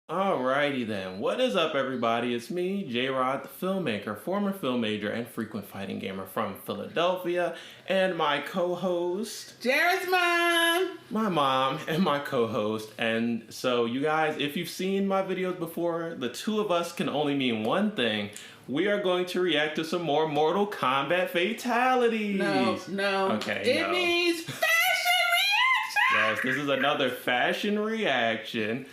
Alrighty then. What is up, everybody? It's me, Jrod, the filmmaker, former film major, and frequent fighting gamer from Philadelphia, and my co-host, Jared's mom. my mom, and my co-host. And so, you guys, if you've seen my videos before, the two of us can only mean one thing. We are going to react to some more Mortal Kombat fatalities. No. Okay, It means fashion reaction. Yes, this is another fashion reaction.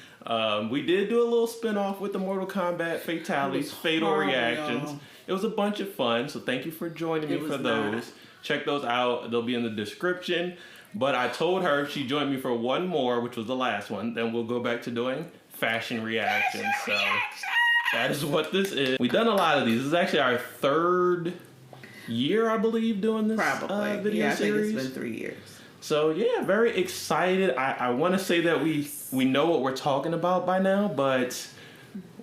We did do a little spin-off with the Mortal Kombat fatalities, fatal horrible, reactions. y'all. It was a bunch of fun, so thank you for joining me It for was those. not. Check those out. They'll be in the description. But I told her if she joined me for one more, which was the last one, then we'll go back to doing fashion reactions. So that is what this is. We've done a lot of these. This is actually our third year, I believe, doing this Probably. video I series. think it's been 3 years. So yeah, very excited. I want to say that we know what we're talking about by now, but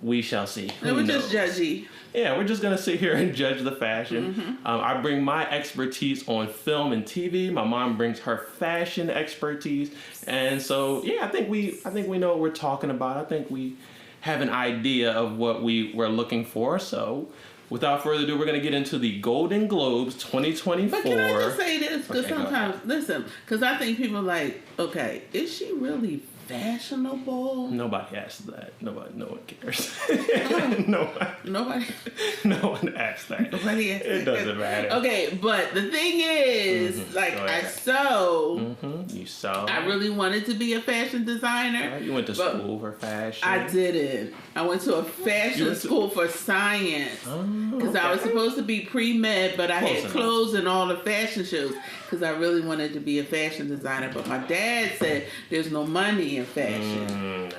we shall see. It was just judgy. Yeah, we're just gonna sit here and judge the fashion. I bring my expertise on film and TV. My mom brings her fashion expertise, and so yeah, I think we know what we're talking about. I think we have an idea of what we were looking for. So without further ado, we're gonna get into the Golden Globes 2024. But can I just say this? Because Okay, go sometimes, ahead. listen, because I think people like, okay, is she really fashionable? Nobody asks that. No one cares. Oh. no one asks that. Nobody asked It that. doesn't matter. Okay, but the thing is, like, Go I ahead. You saw. I really wanted to be a fashion designer. You went to but school for fashion. I didn't. I went to a fashion school for science. Because I was supposed to be pre-med, but I Close had enough. clothes in all the fashion shows because I really wanted to be a fashion designer. But my dad said there's no money in fashion.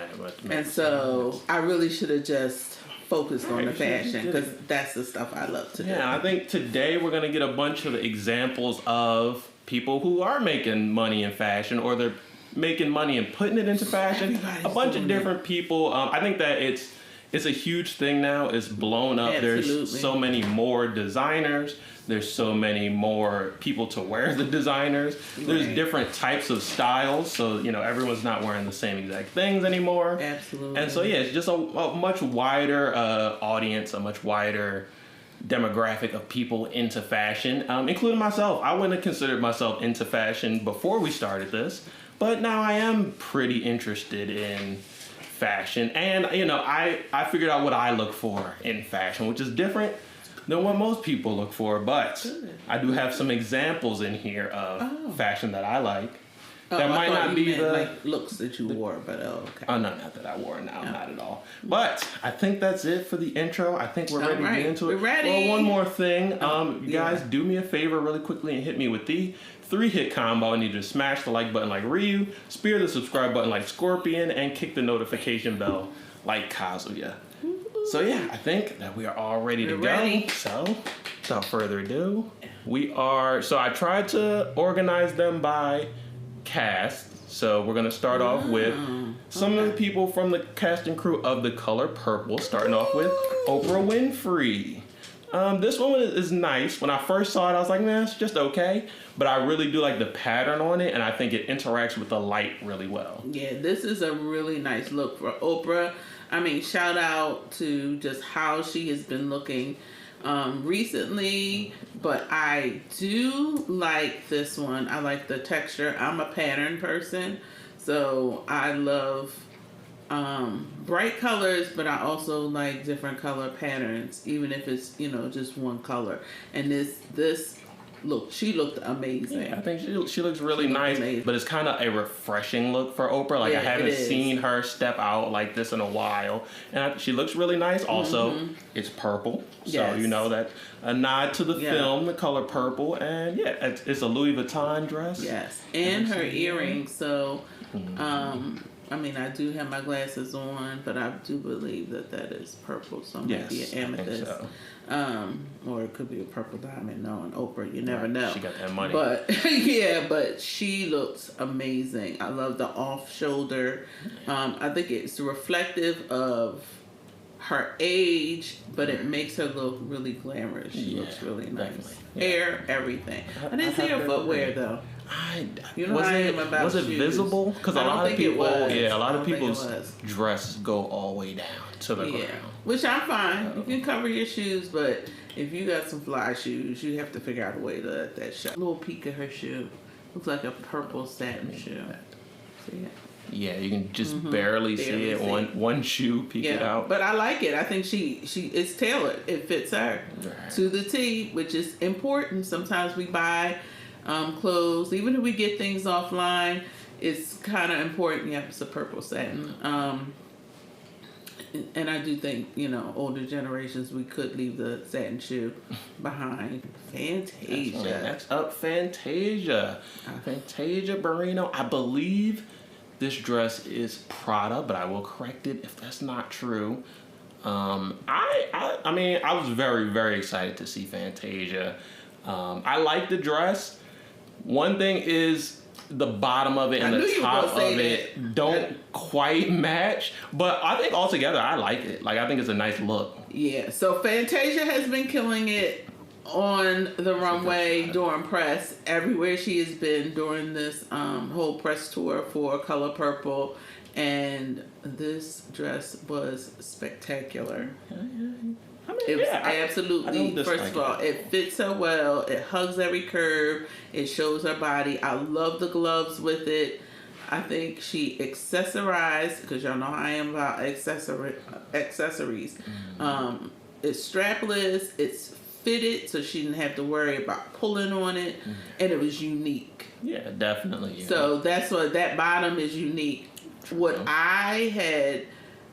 And so I really should have just focused on the fashion because that's the stuff I love to do. Yeah, I think today we're going to get a bunch of examples of people who are making money in fashion, or they're making money and putting it into fashion. Everybody's A bunch of doing different people. I think that it's a huge thing now. It's blown up. Absolutely. There's so many more designers. There's so many more people to wear the designers. There's Right. different types of styles. So, everyone's not wearing the same exact things anymore. Absolutely. And so, yeah, it's just a much wider audience, a much wider demographic of people into fashion, including myself. I wouldn't have considered myself into fashion before we started this, but now I am pretty interested in fashion. And, I figured out what I look for in fashion, which is different than what most people look for. But I do have some examples in here of fashion that I like. That I might thought not you be meant, the... like looks that you wore, but okay. Oh, no, not that I wore now, not at all. But I think that's it for the intro. I think we're ready to get into it. We're ready. Well, one more thing. You guys, do me a favor really quickly and hit me with the 3-hit combo. I need you to smash the like button like Ryu, spear the subscribe button like Scorpion, and kick the notification bell like Kazuya. So yeah, I think that we are all ready to We're go. ready. So without further ado, so I tried to organize them by cast. So we're gonna start off with some of the people from the cast and crew of The Color Purple, starting off with Oprah Winfrey. This one is nice. When I first saw it, I was like, man, it's just okay. But I really do like the pattern on it, and I think it interacts with the light really well. Yeah, this is a really nice look for Oprah. I mean, shout out to just how she has been looking recently, but I do like this one. I like the texture. I'm a pattern person, so I love bright colors, but I also like different color patterns, even if it's just one color. And this look, she looked amazing. Yeah, I think she looks really nice, amazing. but it's kind of a refreshing look for Oprah. Like, Yeah, I haven't it is. seen her step out like this in a while, and she looks really nice. Also, it's purple, so Yes. That's a nod to the Yeah. film, The Color Purple, and yeah, it's a Louis Vuitton dress. Yes, and her earrings. So, I mean, I do have my glasses on, but I do believe that is purple. So maybe Yes, an I think amethyst, so. or it could be a purple diamond. Knowing Oprah, you never Right, know. she got that money. But yeah, but she looks amazing. I love the off shoulder. I think it's reflective of her age, but it makes her look really glamorous. She looks really nice. definitely. Yeah. Hair, everything. I didn't see have her to footwear agree. though. You know how I am about was it shoes. visible? Because a I don't lot of think it people, was. yeah, a lot I of don't think it people's was. dresses go all the way down to the ground. Which I'm fine. You can cover your shoes, but if you got some fly shoes, you have to figure out a way to let that show. A little peek of her shoe. Looks like a purple satin shoe. See it? Yeah, you can just barely see it. One shoe peeking out. But I like it. I think she it's tailored. It fits her to the T, which is important. Sometimes we buy clothes, even if we get things offline. It's kind of important. Yeah, it's a purple satin. And I do think, older generations, we could leave the satin shoe behind. Fantasia. Next up, Fantasia. Fantasia Barrino. I believe this dress is Prada, but I will correct it if that's not true. I mean, I was very, very excited to see Fantasia. I like the dress. One thing is the bottom of it and the top of it don't quite match, but I think altogether I like it. Like, I think it's a nice look. Yeah, so Fantasia has been killing it on the runway during press everywhere she has been during this whole press tour for Color Purple, and this dress was spectacular. It was absolutely, first of all, it fits her well. It hugs every curve. It shows her body. I love the gloves with it. I think she accessorized, because y'all know how I am about accessories. It's strapless. It's fitted, so she didn't have to worry about pulling on it. And it was unique. Yeah, definitely. Unique. So that's what, that bottom is unique. True. What I had,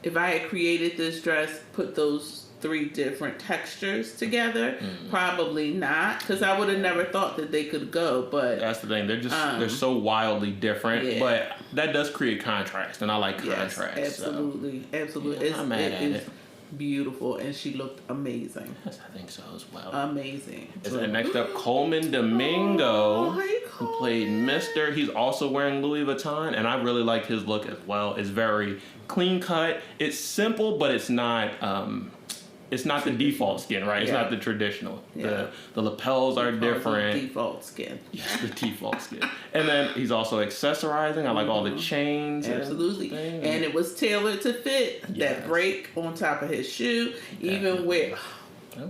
if I had created this dress, put those 3 different textures together, probably not, because I would have never thought that they could go. But that's the thing, they're so wildly different, but that does create contrast, and I like contrast. Absolutely. Yeah, I'm mad at it. Beautiful, and she looked amazing. Yes, I think so as well. Amazing. Next up, Coleman Domingo, who played Mr. He's also wearing Louis Vuitton, and I really like his look as well. It's very clean cut. It's simple, but it's not the default skin, right? It's not the traditional. The lapels are different. Default skin. Yes, the default skin. And then he's also accessorizing. I like all the chains. Absolutely. And it was tailored to fit. That break on top of his shoe. Even with... You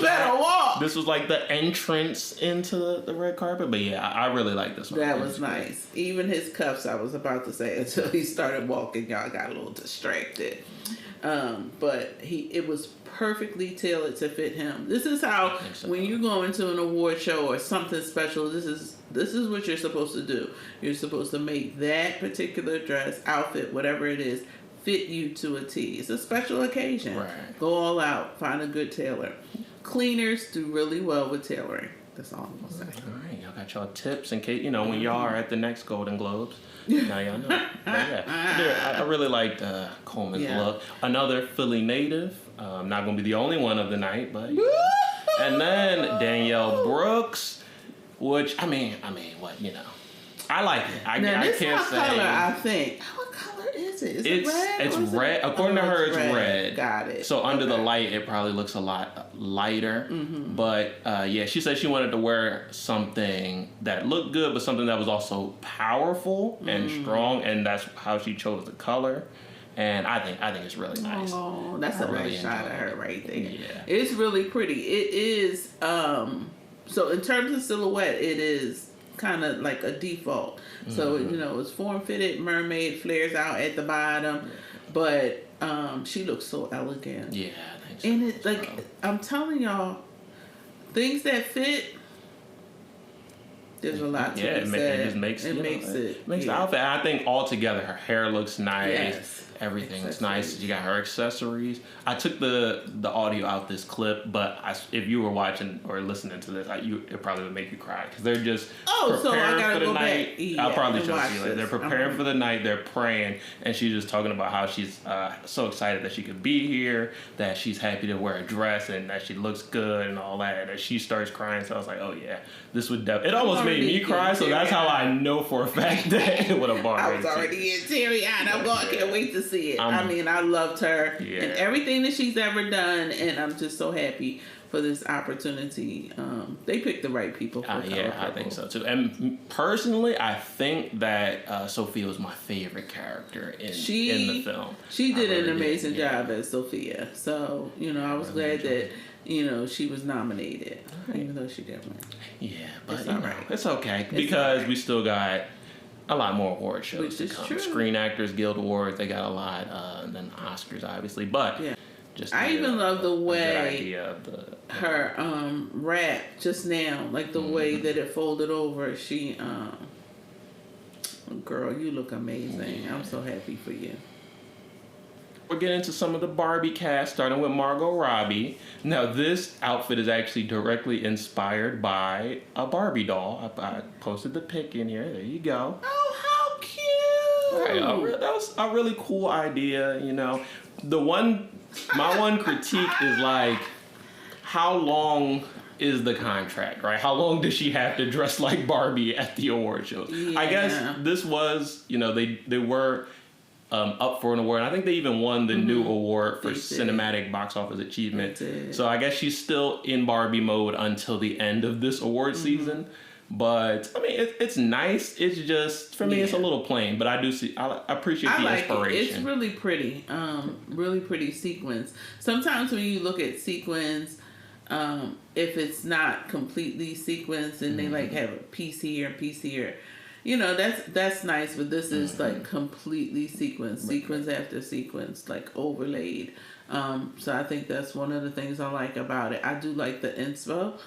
better walk. This was like the entrance into the red carpet, but yeah, I really like this one. That was nice. Even his cuffs, I was about to say, until he started walking, y'all got a little distracted. But it was perfectly tailored to fit him. This is how, when you go into an award show or something special, this is what you're supposed to do. You're supposed to make that particular dress, outfit, whatever it is, fit you to a T. It's a special occasion. Right. Go all out. Find a good tailor. Cleaners do really well with tailoring. That's all I'm going to say. All right. Y'all got y'all tips in case, when y'all are at the next Golden Globes. Now y'all know. I really liked Coleman's look. Another Philly native. Not going to be the only one of the night, but... And then Danielle Brooks, which, I mean, what, I like it. I can't say. Color, I think. What color is it? Is it red? It's red. According to her, it's red. Got it. So under the light, it probably looks a lot lighter. But she said she wanted to wear something that looked good, but something that was also powerful and strong, and that's how she chose the color. And I think it's really nice. Oh, that's a nice shot of her right there. Yeah. It's really pretty. It is. So in terms of silhouette, it is kind of like a default. So it's form fitted, mermaid, flares out at the bottom, but she looks so elegant. Yeah, I think so. And it I'm telling y'all, things that fit. There's a lot to be said. It just makes it makes the outfit. And I think altogether her hair looks nice. Yes. Everything's nice. You got her accessories. I took the audio out this clip, but if you were watching or listening to this, it probably would make you cry because they're just preparing for the night. I'll probably show you later. They're preparing for the night. They're praying, and she's just talking about how she's so excited that she could be here, that she's happy to wear a dress, and that she looks good and all that. And she starts crying, so I was like, oh yeah, this would definitely. It almost made me cry, so that's how I know for a fact that it would have brought I was already in teary-eyed. I can't wait to see see it. I mean, I loved her and everything that she's ever done, and I'm just so happy for this opportunity. They picked the right people for Color Purple. I think so too. And personally, I think that Sophia was my favorite character in the film. She did an amazing job as Sophia. So, I was glad that, she was nominated, even though she didn't win. Yeah, but it's all right. It's okay because we still got a lot more award shows to come. True. Screen Actors Guild Awards, they got a lot, and then Oscars, obviously. But I even love the way her rap just now, like the way that it folded over. She, girl, you look amazing. I'm so happy for you. We're getting into some of the Barbie cast, starting with Margot Robbie. Now, this outfit is actually directly inspired by a Barbie doll. I posted the pic in here. There you go. Oh, how cute! Right, that was a really cool idea. My one critique is like, how long is the contract, right? How long does she have to dress like Barbie at the award shows? Yeah. I guess this was, they were up for an award. And I think they even won the new award for cinematic box office achievement. So I guess she's still in Barbie mode until the end of this award season. But I mean, it's nice. It's just for me, it's a little plain. But I appreciate the inspiration. It's really pretty. Really pretty sequins. Sometimes when you look at sequins, if it's not completely sequenced and they like have a piece here and piece here, that's nice. But this is like completely sequenced, sequence after sequence, like overlaid. So I think that's one of the things I like about it. I do like the inspo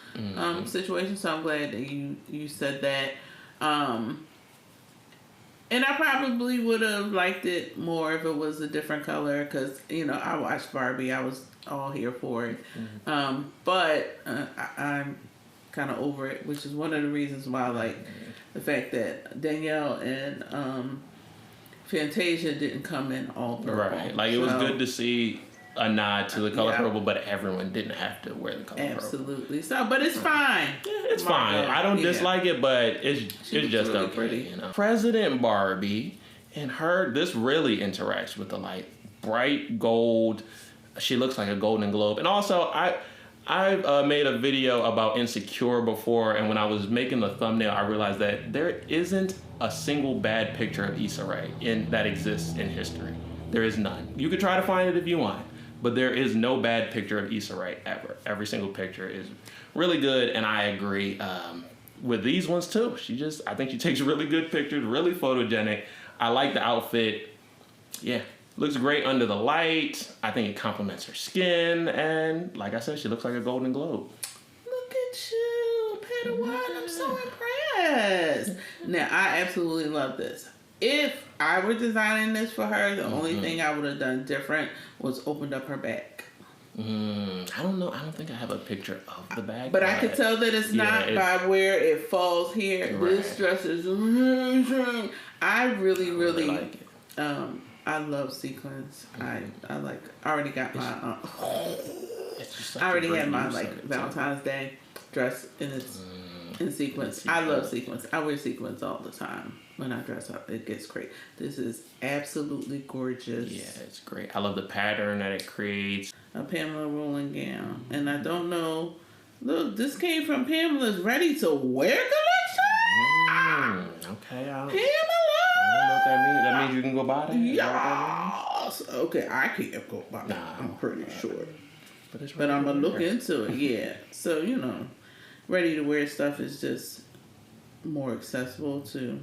situation, so I'm glad that you said that. And I probably would have liked it more if it was a different color, because I watched Barbie. I was all here for it. But I'm kind of over it, which is one of the reasons why I like the fact that Danielle and Fantasia didn't come in all purple. Right, like it was good to see a nod to the color purple, but everyone didn't have to wear the color purple. Absolutely. So, but it's fine. Yeah, it's fine. I don't dislike it, but it's just really okay. Pretty. President Barbie and this really interacts with the light, bright gold. She looks like a Golden Globe, and also I made a video about Insecure before, and when I was making the thumbnail, I realized that there isn't a single bad picture of Issa Rae that exists in history. There is none. You could try to find it if you want, but there is no bad picture of Issa Rae ever. Every single picture is really good, and I agree with these ones too. I think she takes really good pictures, really photogenic. I like the outfit. Yeah. Looks great under the light. I think it complements her skin. And like I said, she looks like a Golden Globe. Look at you, Padawan. I'm so impressed. Now, I absolutely love this. If I were designing this for her, the only thing I would have done different was opened up her back. I don't know. I don't think I have a picture of the bag. But I could tell that it's not by where it falls here. Right. This dress is amazing. I really like it. I love sequins. I already got my. I already had my Valentine's Day dress in sequins. I love sequins. I wear sequins all the time when I dress up. It gets great. This is absolutely gorgeous. Yeah, it's great. I love the pattern that it creates. A Pamela Rowland gown, and I don't know. Look, this came from Pamela's Ready to Wear collection. Okay, Pamela. I don't know what that means. That means you can go buy that? Yes. Okay, I can't go buy that. I'm pretty sure. But I'm going to look into it, yeah. So, ready to wear stuff is just more accessible to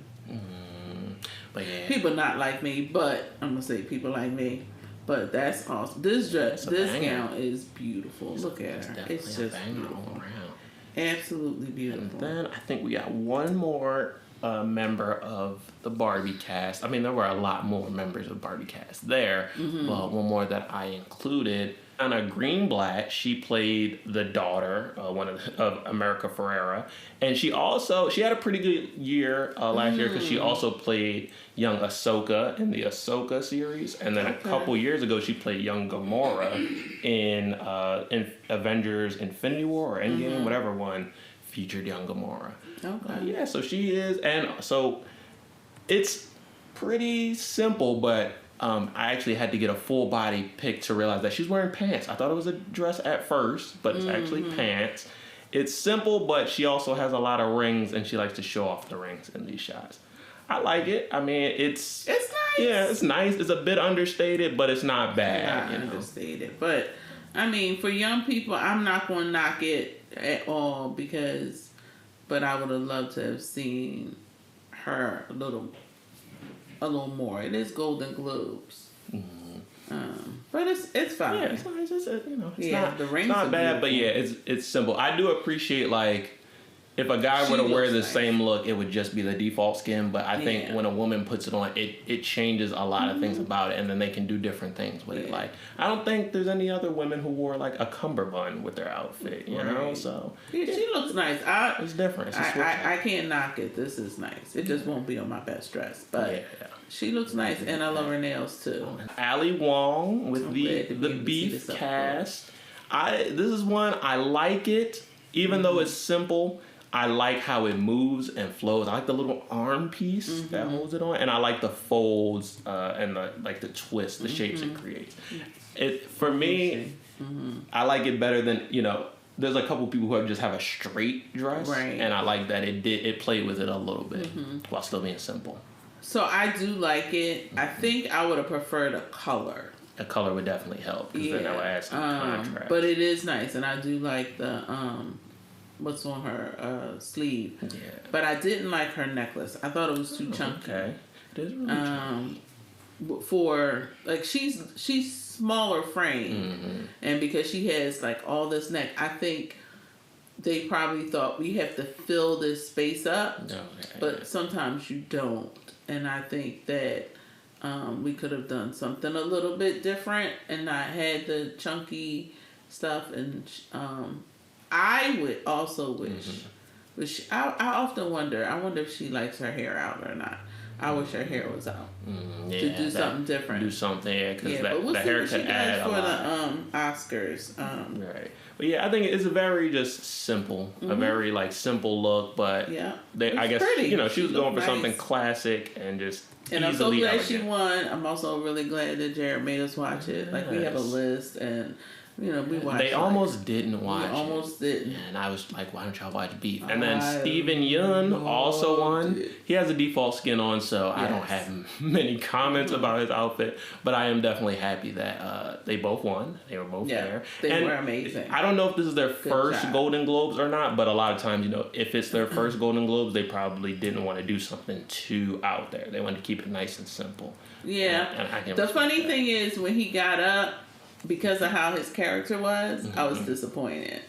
people not like me, but I'm going to say people like me. But that's awesome. This gown is beautiful. Look at her. It's just beautiful. Absolutely beautiful. And then I think we got one more member of the Barbie cast. I mean, there were a lot more members of Barbie cast there, but one more that I included. Anna Greenblatt, she played the daughter, of America Ferrera, and she had a pretty good year last year because she also played young Ahsoka in the Ahsoka series, and then a couple years ago she played young Gamora in Avengers Infinity War or Endgame, whatever one featured young Gamora. Okay. So she is, and so it's pretty simple, but I actually had to get a full body pic to realize that she's wearing pants. I thought it was a dress at first, but it's actually pants. It's simple, but she also has a lot of rings, and she likes to show off the rings in these shots. I like it. I mean, it's nice. Yeah, it's nice. It's a bit understated, but it's not bad. Not understated, but I mean, for young people, I'm not going to knock it at all but I would have loved to have seen her a little more. It is Golden Globes. But it's fine. Yeah, it's nice. The rings it's not are bad, beautiful. but yeah, it's simple. I do appreciate, like, if a guy were to wear the same look, it would just be the default skin. But I think when a woman puts it on, it changes a lot of things about it, and then they can do different things with it. Like, I don't think there's any other women who wore like a cummerbund with their outfit, you know. So she looks nice. It's different. I can't knock it. This is nice. It just won't be on my best dress, but she looks nice, and I love her nails too. Ali Wong with the Beef cast. This is one I like it, even though it's simple. I like how it moves and flows. I like the little arm piece that holds it on, and I like the folds and the twist, the shapes it creates. For me, I like it better than, there's a couple people who just have a straight dress, and I like that it played with it a little bit while still being simple. So I do like it. I think I would have preferred a color. A color would definitely help, because then that would add some contrast. But it is nice, and I do like the what's on her sleeve. Yeah. But I didn't like her necklace. I thought it was too chunky. Okay. It is really chunky. For, like, she's smaller frame, and because she has, like, all this neck, I think they probably thought we have to fill this space up, but sometimes you don't. And I think that we could have done something a little bit different and not had the chunky stuff. And I would also wish I often wonder. I wonder if she likes her hair out or not. I wish her hair was out to do something different. Do something, because but we'll the see hair what could she add does a for lot. the Oscars. Right, but yeah, I think it's a very just simple, a very like simple look. But I guess pretty. She was going for nice. something classic and just. And I'm so easily glad elegant. she won. I'm also really glad that Jrod made us watch it. Like, we have a list, and we watched. They almost didn't watch. We almost didn't. And I was like, why don't y'all watch Beef? And then Steven Yeun also won. He has a default skin on, so I don't have many comments about his outfit. But I am definitely happy that they both won. They were both there. They were amazing. I don't know if this is their first job. Golden Globes or not, but a lot of times, if it's their first Golden Globes, they probably didn't want to do something too out there. They wanted to keep it nice and simple. Yeah. And the funny thing is, when he got up, because of how his character was, I was disappointed.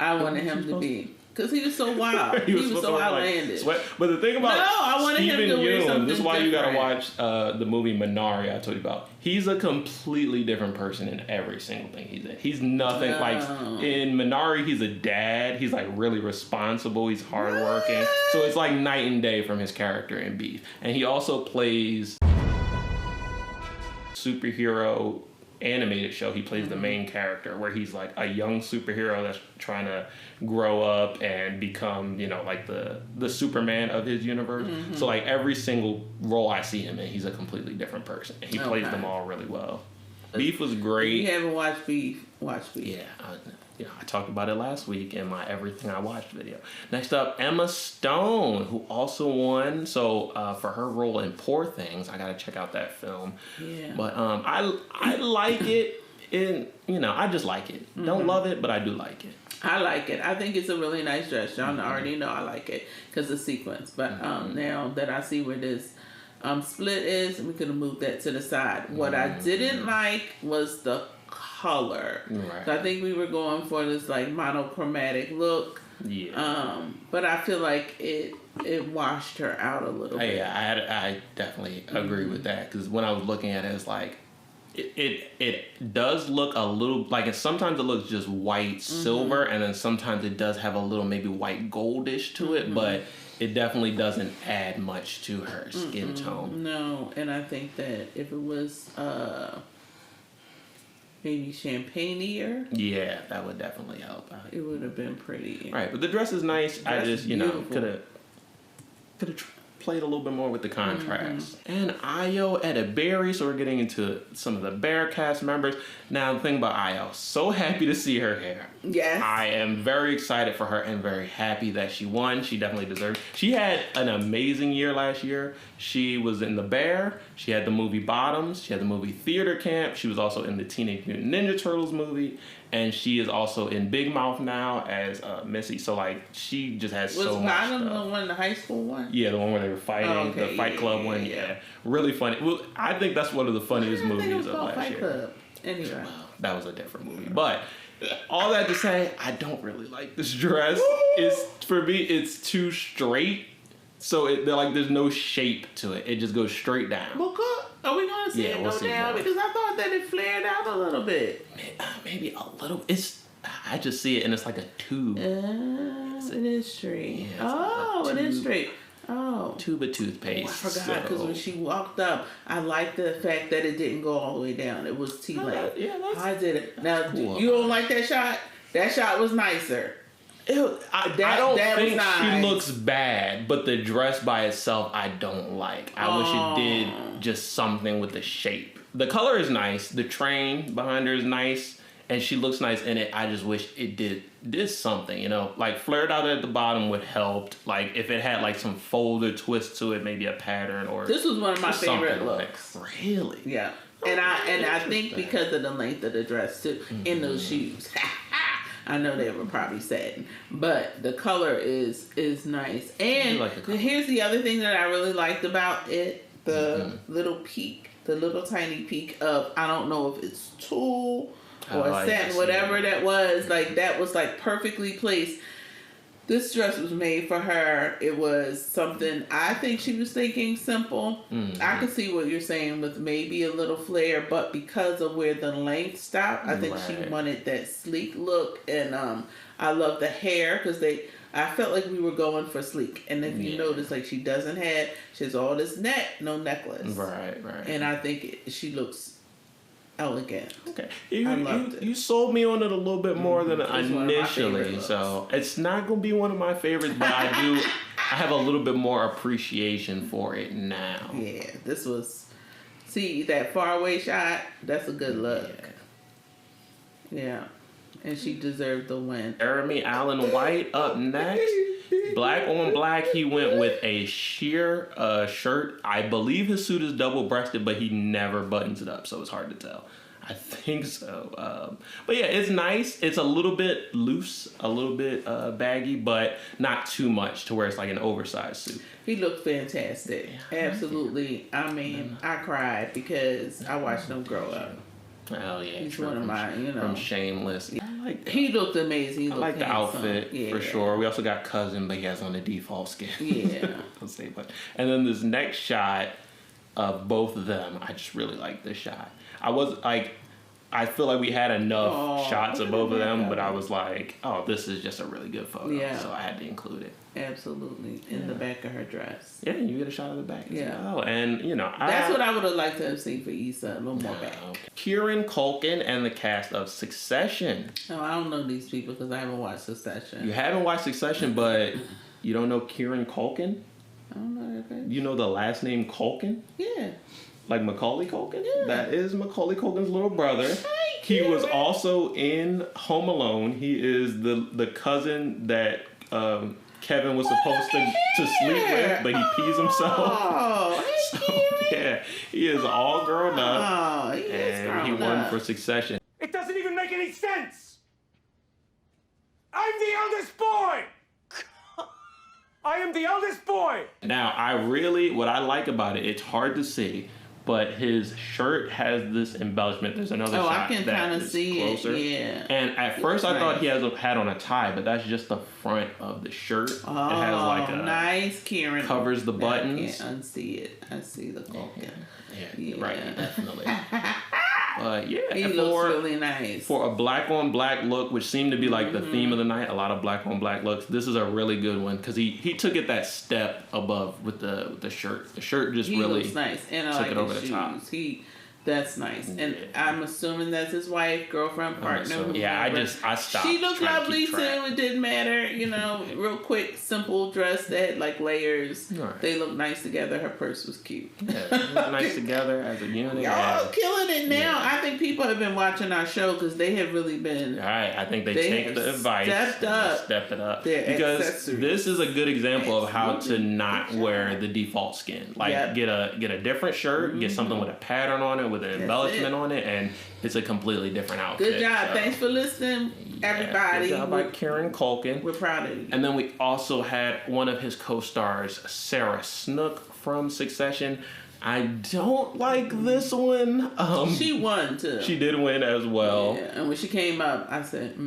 I wanted him to be, because he was so wild. he was so outlandish. But the thing about I wanted him to wear something this is why you gotta different. watch the movie Minari I told you about. He's a completely different person in every single thing he's in. He's nothing like in Minari. He's a dad. He's like really responsible. He's hardworking. So it's like night and day from his character in Beef. And he also plays superhero animated show. He plays the main character, where he's like a young superhero that's trying to grow up and become, like the Superman of his universe. So like every single role I see him in, he's a completely different person, and he plays them all really well. Beef was great. If you haven't watched Beef, watch Beef. Yeah, I talked about it last week in my Everything I Watched video. Next up, Emma Stone, who also won. So for her role in Poor Things, I gotta check out that film. Yeah. But I like it. I just like it. Don't love it, but I do like it. I like it. I think it's a really nice dress. Y'all already know I like it because of sequence. But now that I see where this split is, we could have moved that to the side. What I didn't like was the color. Right. So I think we were going for this like monochromatic look. Yeah. But I feel like it washed her out a little bit. Yeah, I definitely agree with that, because when I was looking at it, it's like it does look a little like sometimes it looks just white silver, and then sometimes it does have a little maybe white goldish to it, but it definitely doesn't add much to her skin tone. No, and I think that if it was maybe champagne-ier. Yeah, that would definitely help. It would have been pretty. Right, but the dress is nice. I just, could have played a little bit more with the contrast. And Ayo Edeberry, so we're getting into some of the Bear cast members. Now, the thing about Ayo, so happy to see her here. Yes. I am very excited for her and very happy that she won. She definitely deserved it. She had an amazing year last year. She was in The Bear. She had the movie Bottoms. She had the movie Theater Camp. She was also in the Teenage Mutant Ninja Turtles movie. And she is also in Big Mouth now as Missy. So, like, she just has so much stuff. Was Bottom the one, the high school one? Yeah, the one where they were fighting, the Fight Club one. Yeah. Really funny. Well, I think that's one of the funniest movies of last year. Club. Anyway. Well, that was a different movie. But all that to say, I don't really like this dress. For me, it's too straight. So there's no shape to it. It just goes straight down. Well, good. Are we going to see it go down? Because I thought that it flared out a little bit. Maybe a little. I just see it and it's like a tube. It is straight. Yeah, it is straight. Oh. Tube of toothpaste. I forgot because when she walked up, I liked the fact that it didn't go all the way down. It was T-length. I did it. Now, cool. You don't like that shot? That shot was nicer. I don't think she looks bad, but the dress by itself, I don't like. I wish it did just something with the shape. The color is nice. The train behind her is nice, and she looks nice in it. I just wish it did something, like flared out at the bottom would help. Like if it had like some folder twist to it, maybe a pattern or. This was one of my favorite looks. Like, really? Yeah, and I think because of the length of the dress too, in those shoes. I know they were probably satin, but the color is nice. And here's the other thing that I really liked about it: the little peak, the little tiny peak of, I don't know if it's tulle or satin, whatever that was. Like that was like perfectly placed. This dress was made for her. It was something, I think she was thinking simple. I can see what you're saying with maybe a little flare, but because of where the length stopped, I think she wanted that sleek look. And I love the hair because I felt like we were going for sleek. And if you notice, like she has all this no necklace. Right. And I think she looks elegant. Okay, you sold me on it a little bit more than initially, so it's not gonna be one of my favorites, but I have a little bit more appreciation for it now. Yeah, this was, see that far away shot, that's a good look. Yeah, and she deserved the win. Jeremy Allen White up next. Black on black, he went with a sheer shirt. I believe his suit is double-breasted, but he never buttons it up, so it's hard to tell. I think so. But yeah, it's nice. It's a little bit loose, a little bit baggy, but not too much to where it's like an oversized suit. He looked fantastic. Absolutely. I mean, I cried because I watched him grow up. Oh yeah, he's one of my, from Shameless. He looked amazing. I like the outfit for sure. We also got Cousin, but he has on the default skin. Yeah, I'll say much. And then this next shot of both of them, I just really like this shot. I feel like we had enough shots of both of them, but I was like, oh, this is just a really good photo, so I had to include it. Absolutely, in the back of her dress. Yeah, you get a shot of the back as well. And, that's what I would have liked to have seen for Issa, a little more back. Kieran Culkin and the cast of Succession. Oh, I don't know these people because I haven't watched Succession. You haven't watched Succession, but you don't know Kieran Culkin? I don't know that. You know the last name Culkin? Yeah. Like Macaulay Culkin? Yeah. That is Macaulay Culkin's little brother. He was also in Home Alone. He is the cousin that Kevin was supposed to sleep with, but he pees himself. Oh, yeah, he is all grown up. Oh, and he won for Succession. It doesn't even make any sense. I'm the eldest boy. I am the eldest boy. Now, what I like about it, it's hard to see, but his shirt has this embellishment. There's another shot I can kind of see closer. it. Yeah. And at first I thought he had on a tie, but that's just the front of the shirt. Oh, it has like a nice, Kieran. Covers the buttons. I can't unsee it. I see the Culkin. Yeah, right, definitely. But yeah, he looks really nice. For a black on black look, which seemed to be like the theme of the night, a lot of black on black looks. This is a really good one because he took it that step above with the shirt. The shirt just really looks nice, and I took like it over his the shoes. top. That's nice. And I'm assuming that's his wife, girlfriend, partner. Yeah, I stopped. She looked trying to lovely keep too. track. It didn't matter. You know, real quick, simple dress that had like layers. Right. They looked nice together. Her purse was cute. Yeah, they look nice together as a unit. Y'all killing it now. I think people have been watching our show because they have really been. All right, I think they take have the advice. Step it up. Their Because accessories. this is a good example of how to not wear the default skin. Like get a different shirt, get something with a pattern on it, with an embellishment on it, and it's a completely different outfit. Good job. So, Thanks for listening, everybody. Good job by Kieran Culkin. We're proud of you. And then we also had one of his co-stars, Sarah Snook from Succession. I don't like this one. She won too. She did win as well. Yeah. And when she came up, I said,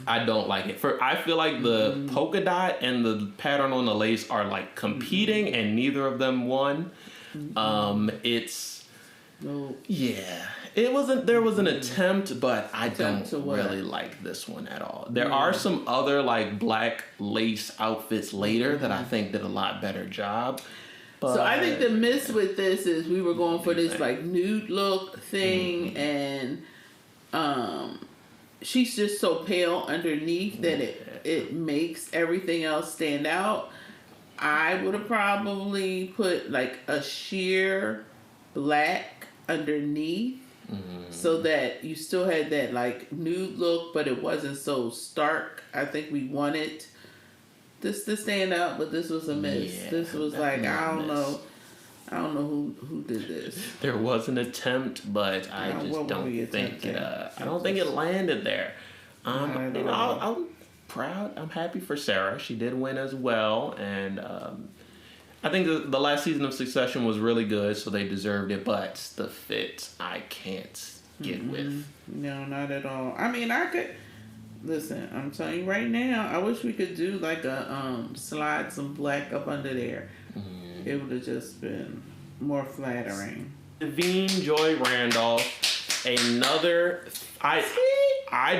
I don't like it. I feel like the polka dot and the pattern on the lace are like competing, and neither of them won. There was an attempt, but I don't really like this one at all. There are some other like black lace outfits later that I think did a lot better job. But so I think the miss with this is we were going for this like nude look thing, and she's just so pale underneath that it makes everything else stand out. I would have probably put like a sheer black underneath so that you still had that like nude look, but it wasn't so stark. I think we wanted this to stand out, but this was a miss. Yeah, this was like, I don't know who did this. There was an attempt, but I just don't think it. I don't think it landed there. I'm proud. I'm happy for Sarah. She did win as well, and I think the last season of Succession was really good, so they deserved it. But the fit, I can't get with. No, not at all. I mean, I could. Listen, I'm telling you right now, I wish we could do like a slide some black up under there. It would have just been more flattering. Devine Joy Randolph, another. I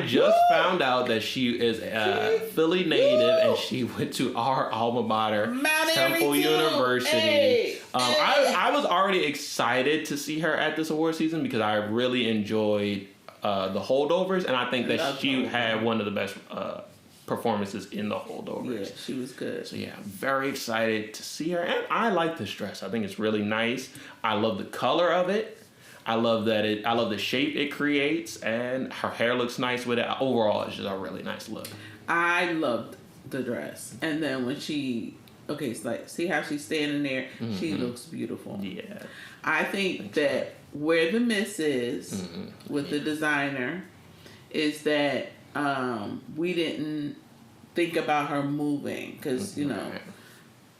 just found out that she is a Philly native, and she went to our alma mater, Temple University. Hey, I was already excited to see her at this award season because I really enjoyed the Holdovers, and I think that she had one of the best performances in the Holdovers. Yeah, she was good. So yeah, I'm very excited to see her, and I like this dress. I think it's really nice. I love the color of it. I love the shape it creates, and her hair looks nice with it. Overall, it's just a really nice look. I loved the dress, and then when it's like, see how she's standing there? She looks beautiful. Yeah. I think that where the miss is with the designer is that we didn't think about her moving, because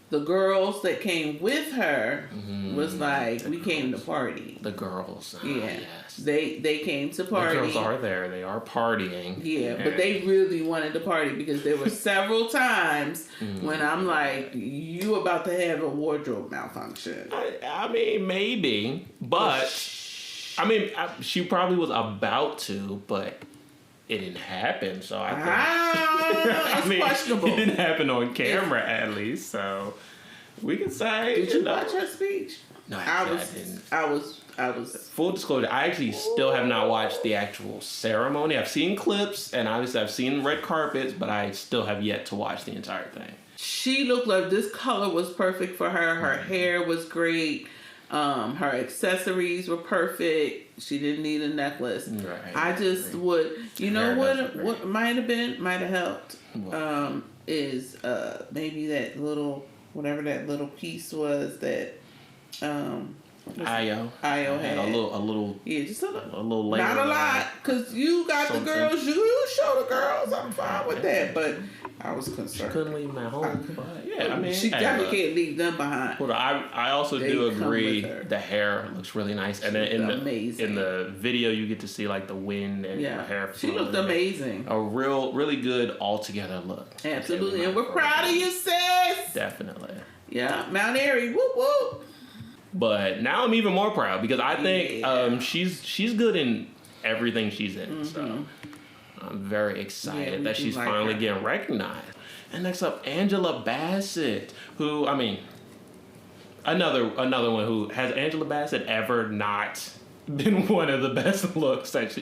the girls that came with her was like, we came to party. The girls. Yes. They came to party. The girls are there. They are partying. Yeah, but they really wanted to party, because there were several times when I'm like, you about to have a wardrobe malfunction. I mean, maybe. But, she probably was about to, but it didn't happen, so I think... It's questionable. It didn't happen on camera, at least, so we can say... Did you watch her speech? No, I didn't. I was... Full disclosure, I actually still have not watched the actual ceremony. I've seen clips, and obviously I've seen red carpets, but I still have yet to watch the entire thing. She looked like this color was perfect for her. Her hair was great. Her accessories were perfect. She didn't need a necklace. Right. I just would, what might have helped, is maybe that little, whatever that little piece was that, Ayo had a little, yeah, just a little layer. Not a lot, because you got the girls. You show the girls. I'm fine with that, but I was concerned. She couldn't leave them at home. But yeah, she definitely can't leave them behind. Well, I also do agree the hair looks really nice, and then in the video you get to see like the wind and the hair. She looked amazing. A really good all together look. Absolutely, and we're proud of you, sis. Definitely. Yeah, Mount Airy, whoop whoop. But now I'm even more proud because I think she's good in everything she's in. So I'm very excited that she's finally getting recognized. And next up, Angela Bassett, who another one who has Angela Bassett ever not been one of the best looks that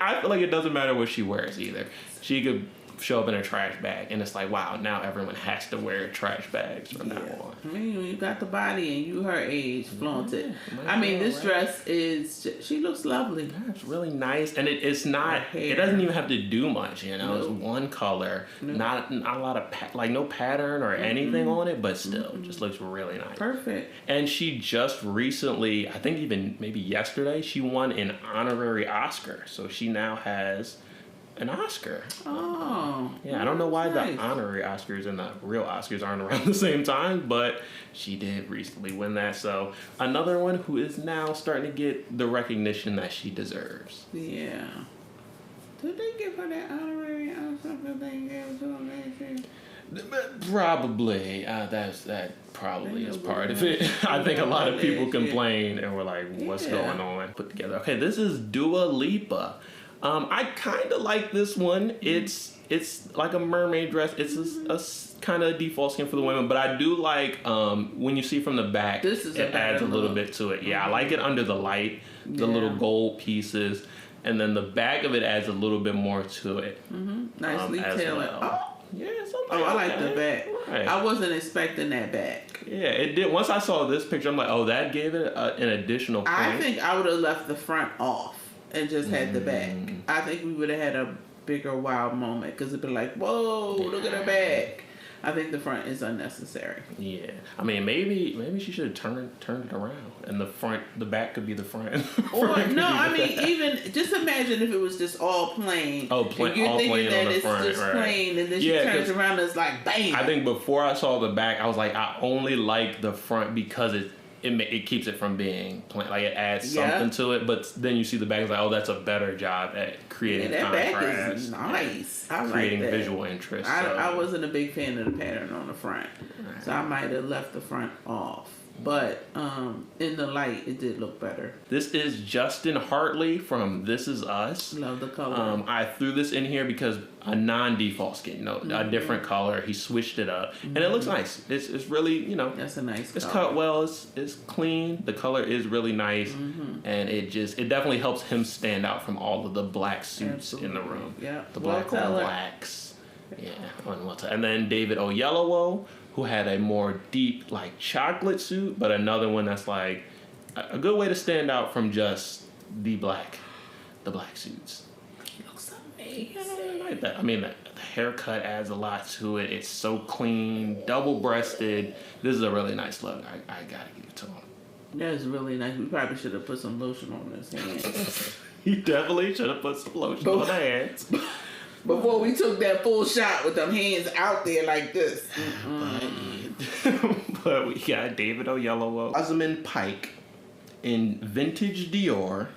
I feel like it doesn't matter what she wears either. She could show up in a trash bag, and it's like, wow, now everyone has to wear trash bags from now on. I mean, when you got the body and you her age, flaunt it. I mean, this dress she looks lovely. Yeah, it's really nice, and it's not. It doesn't even have to do much, you know. Nope. It's one color, not a lot of no pattern or anything on it, but still, just looks really nice. Perfect. And she just recently, I think even maybe yesterday, she won an honorary Oscar, so she now has an Oscar. Oh. Yeah, I don't know why the honorary Oscars and the real Oscars aren't around the same time, but she did recently win that. So another one who is now starting to get the recognition that she deserves. Yeah. Did they give her that honorary Oscar that they gave to her last year? Probably. That probably is part of it. I think a lot of people complained and were like, what's going on? Put together. Okay, this is Dua Lipa. I kind of like this one. It's like a mermaid dress. It's a kind of default skin for the women, but I do like when you see from the back, it adds a little bit to it. Yeah, I like it under the light, the little gold pieces, and then the back of it adds a little bit more to it. Nicely tailored. Well. Yeah, I like the back. Right. I wasn't expecting that back. Yeah, it did. Once I saw this picture, I'm like, oh, that gave it an additional point. I think I would have left the front off and just had the back. I think we would have had a bigger wow moment because it'd be like, whoa, look at her back. I think the front is unnecessary. Yeah, I mean, maybe she should have turned it around, and the back could be the front. Or no, I mean, even just imagine if it was just all plain. Oh, plain. And you're all thinking plain that on the it's front, just right. plain, and then she turns around and it's like, bam. I think before I saw the back, I was like, I only like the front because it keeps it from being plain. Like it adds something to it, but then you see the back, it's like, oh, that's a better job at creating contrast. Back is nice. I creating like that. Visual interest. I wasn't a big fan of the pattern on the front, so I might have left the front off. But in the light, it did look better. This is Justin Hartley from This Is Us. Love the color. I threw this in here because a non-default skin, a different color. He switched it up, and it looks nice. It's really, that's a nice. It's color. cut well. It's clean. The color is really nice, and it definitely helps him stand out from all of the black suits in the room. Yeah, the black on blacks. Yeah, and then David Oyelowo, who had a more deep, like, chocolate suit, but another one that's, like, a good way to stand out from just the black suits. It looks amazing. I really like that. I mean, the haircut adds a lot to it. It's so clean, double-breasted. This is a really nice look. I gotta give it to him. That's really nice. We probably should have put some lotion on his hands. You definitely should have put some lotion on the hands. Before we took that full shot with them hands out there like this. But we got David Oyelowo, Rosamund Pike in vintage Dior.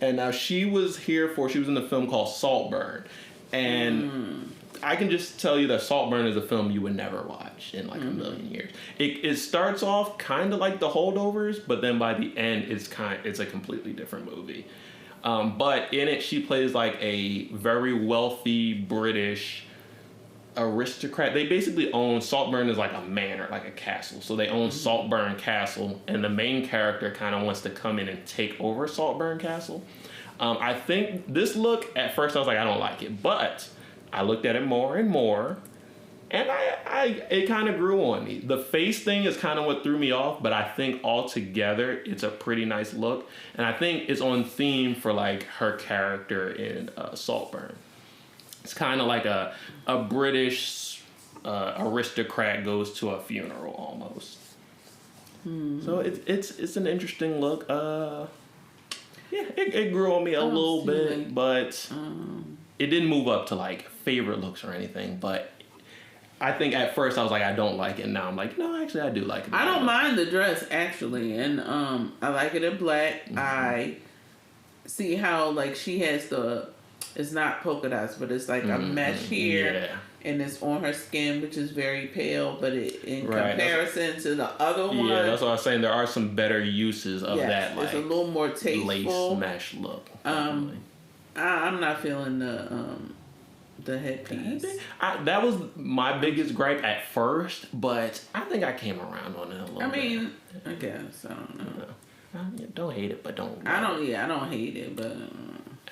And now she was in the film called Saltburn. And I can just tell you that Saltburn is a film you would never watch in like a million years. It starts off kind of like The Holdovers, but then by the end it's a completely different movie. But in it, she plays like a very wealthy British aristocrat. They basically own Saltburn is like a manor, like a castle. So they own Saltburn Castle, and the main character kind of wants to come in and take over Saltburn Castle. I think this look at first I was like, I don't like it, but I looked at it more and more, and it kind of grew on me. The face thing is kind of what threw me off, but I think altogether it's a pretty nice look, and I think it's on theme for like her character in Saltburn. It's kind of like a British aristocrat goes to a funeral almost. So it's an interesting look. Yeah, it grew on me a little bit, but it didn't move up to like favorite looks or anything. But I think at first I was like, I don't like it. Now I'm like, no, actually I do like it. I don't mind the dress actually, and I like it in black. I see how like she has it's not polka dots, but it's like a mesh here, and it's on her skin, which is very pale. But in comparison to the other one, that's what I was saying. There are some better uses of that. Like, it's a little more tasteful lace mesh look. I'm not feeling the headpiece. That was my biggest gripe at first, but I think I came around on it a little bit. I mean, I guess I don't know. Don't hate it, but don't. I don't hate it, but.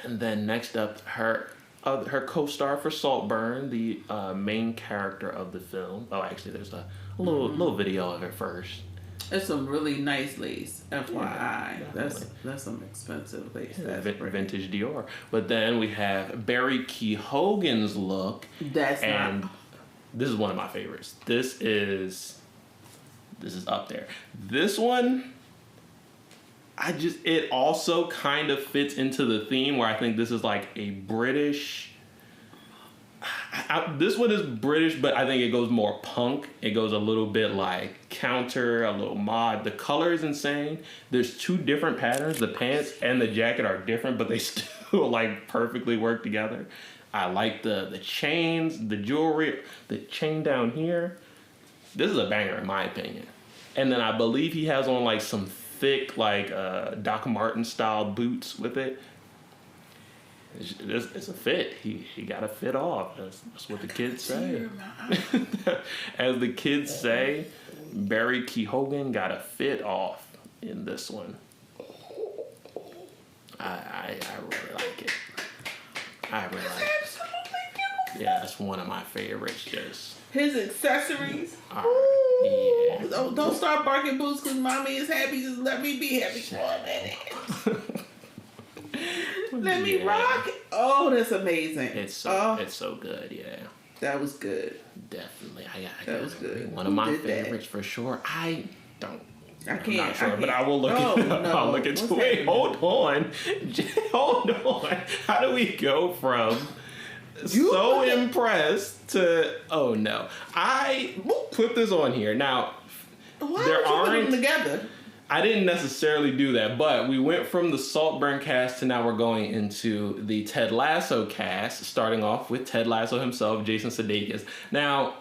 And then next up, her co-star for Saltburn, the main character of the film. Oh, actually, there's a little video of it first. That's some really nice lace, FYI. Yeah, that's some expensive lace. Yeah, vintage Dior. But then we have Barry Keoghan's look. This is one of my favorites. This is up there. This one, it also kind of fits into the theme where I think this is like a British. This one is British, but I think it goes more punk. It goes a little bit like counter, a little mod. The color is insane. There's 2 different patterns. The pants and the jacket are different, but they still like perfectly work together. I like the chains, the jewelry, the chain down here. This is a banger in my opinion. And then I believe he has on like some thick like Doc Martin style boots with it. It's a fit. He got to fit off. That's what the kids say. As the kids say, Barry Keoghan got to fit off in this one. I really like it. I really like it. Absolutely beautiful. Yeah, it's one of my favorites. Just his accessories. Yeah. Don't start barking boots because mommy is happy. Just let me be happy for a minute. Let me rock. Oh, that's amazing. It's so good. Yeah. That was good. Definitely. That was good. One of my favorites for sure. I'm not sure, but I will look I'll look into it. Wait, hold on. Hold on. How do we go from so impressed to oh no? I put this on here. Now why there aren't you put them together? I didn't necessarily do that, but we went from the Saltburn cast to now we're going into the Ted Lasso cast, starting off with Ted Lasso himself, Jason Sudeikis. Now,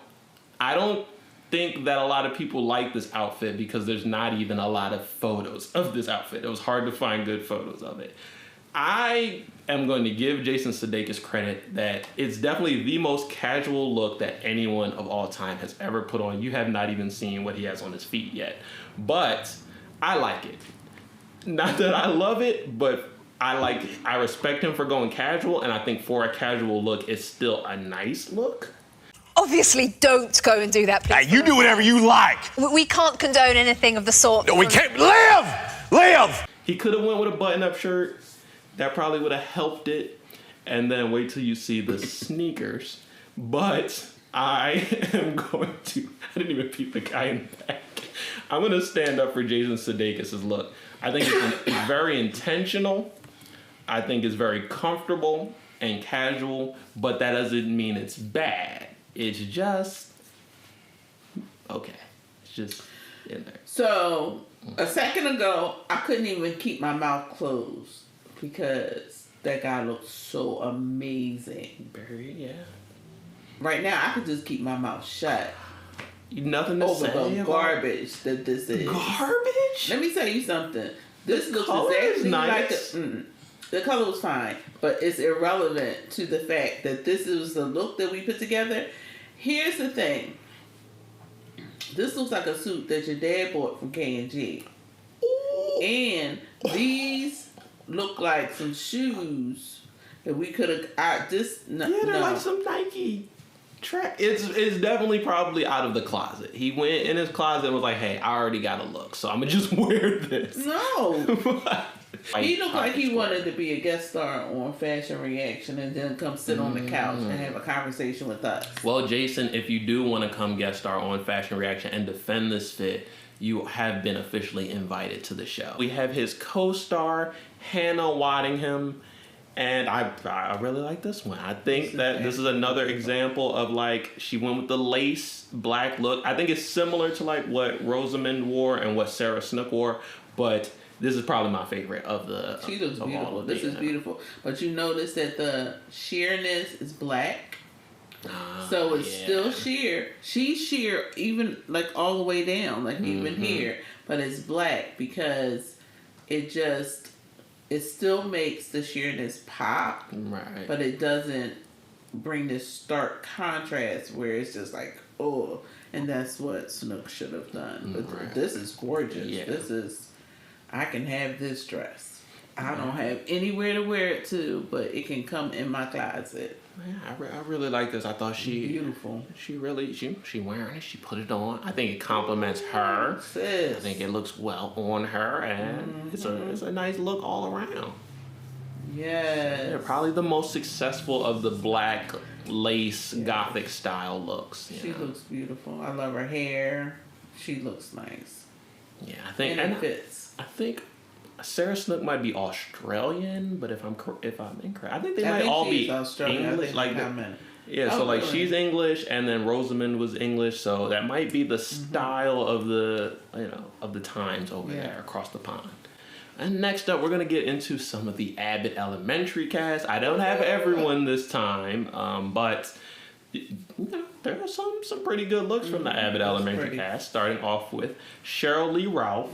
I don't think that a lot of people like this outfit because there's not even a lot of photos of this outfit. It was hard to find good photos of it. I am going to give Jason Sudeikis credit that it's definitely the most casual look that anyone of all time has ever put on. You have not even seen what he has on his feet yet. But I like it. Not that I love it, but I like it. I respect him for going casual, and I think for a casual look, it's still a nice look. Obviously, don't go and do that, please. Hey, you do whatever you like. We can't condone anything of the sort. No, we can't. Live! He could have went with a button-up shirt. That probably would have helped it. And then wait till you see the sneakers. But I am going to... I didn't even peep the guy in the back. I'm going to stand up for Jason Sudeikis' look. I think it's very intentional. I think it's very comfortable and casual, but that doesn't mean it's bad. It's just okay. It's just in there. So, a second ago, I couldn't even keep my mouth closed because that guy looks so amazing. Barry, yeah. Right now, I could just keep my mouth shut. Nothing to say over the about garbage that this is. Garbage? Let me tell you something. This looks color is exactly nice. like the color was fine, but it's irrelevant to the fact that this is the look that we put together. Here's the thing. This looks like a suit that your dad bought from K&G. And these look like some shoes that we could have... they're like some Nike... It's definitely probably out of the closet. He went in his closet and was like, hey, I already got a look, so I'm going to just wear this. No. He looked like he wanted to be a guest star on Fashion Reaction and then come sit on the couch and have a conversation with us. Well, Jason, if you do want to come guest star on Fashion Reaction and defend this fit, you have been officially invited to the show. We have his co-star, Hannah Waddingham. And I really like this one. I think that this is another example of like she went with the lace black look. I think it's similar to like what Rosamund wore and what Sarah Snook wore, but this is probably my favorite of the. She looks beautiful. This is beautiful. But you notice that the sheerness is black. So it's still sheer. She's sheer even like all the way down, like even here. But it's black because it still makes the sheerness pop, right? But it doesn't bring this stark contrast where it's just like, oh, and that's what Snook should have done. But this is gorgeous. Yeah. I can have this dress. I don't have anywhere to wear it to, but it can come in my closet. Yeah, I really like this. I thought Beautiful. She really she wearing it. She put it on. I think it compliments her. Sis. I think it looks well on her, and it's a nice look all around. Yes. Yeah, probably the most successful of the black lace gothic style looks. She looks beautiful. I love her hair. She looks nice. Yeah, I think and it fits. I think Sarah Snook might be Australian, but if I'm incorrect, I think they might all be Australian. English. Yeah, so like she's English, and then Rosamund was English, so that might be the style of the of the times over there across the pond. And next up, we're gonna get into some of the Abbott Elementary cast. I don't have everyone this time, but there are some pretty good looks from the Abbott Elementary cast. Starting off with Cheryl Lee Ralph.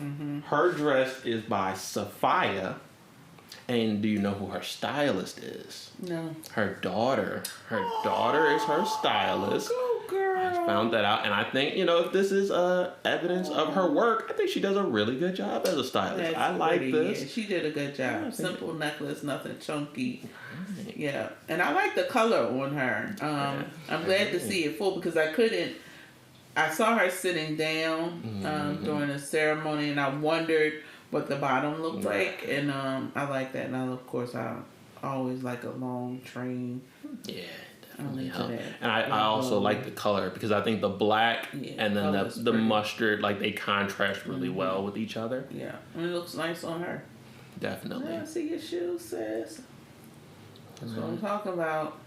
Her dress is by Sophia. And do you know who her stylist is? No. Her daughter. Her daughter is her stylist. Go girl. I found that out, and I think if this is evidence of her work, I think she does a really good job as a stylist. That's I like pretty, this. Yeah, she did a good job. Simple necklace, nothing chunky. Right. Yeah, and I like the color on her. I'm glad to see it full because I saw her sitting down during the ceremony, and I wondered what the bottom looked like, and I like that. And of course, I always like a long train. Yeah, definitely help. that. And I also like the color because I think the black and then the mustard, like they contrast really well with each other. Yeah, and it looks nice on her. Definitely. Yeah, see your shoes, sis. That's what I'm talking about.